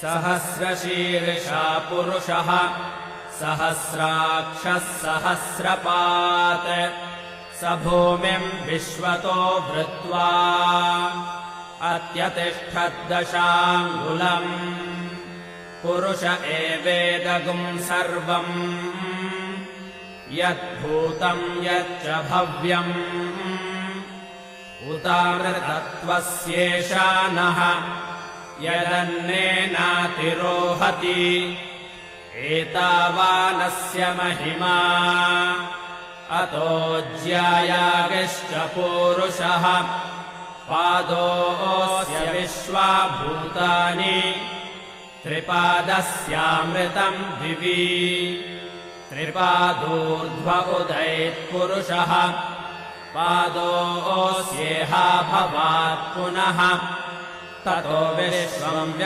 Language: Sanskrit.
सहस्रशीर्षा पुरुषः सहस्राक्षः सहस्रपात् स भूमिम् विश्वतो भृत्वा अत्यतिष्ठद्दशाङ्गुलम् पुरुष एवेदगुम् सर्वम् यद्भूतम् यच्च भव्यम् उतामृतत्वस्येषा नः यदन्नेनातिरोहति एतावानस्य महिमा अतो ज्यायागिश्च पूरुषः पादोऽस्य विश्वा भूतानि त्रिपादस्यामृतम् दिवि त्रिपादूर्ध्व उदैत्पुरुषः पादोऽस्येहा भवात् पुनः ततो विश्वम्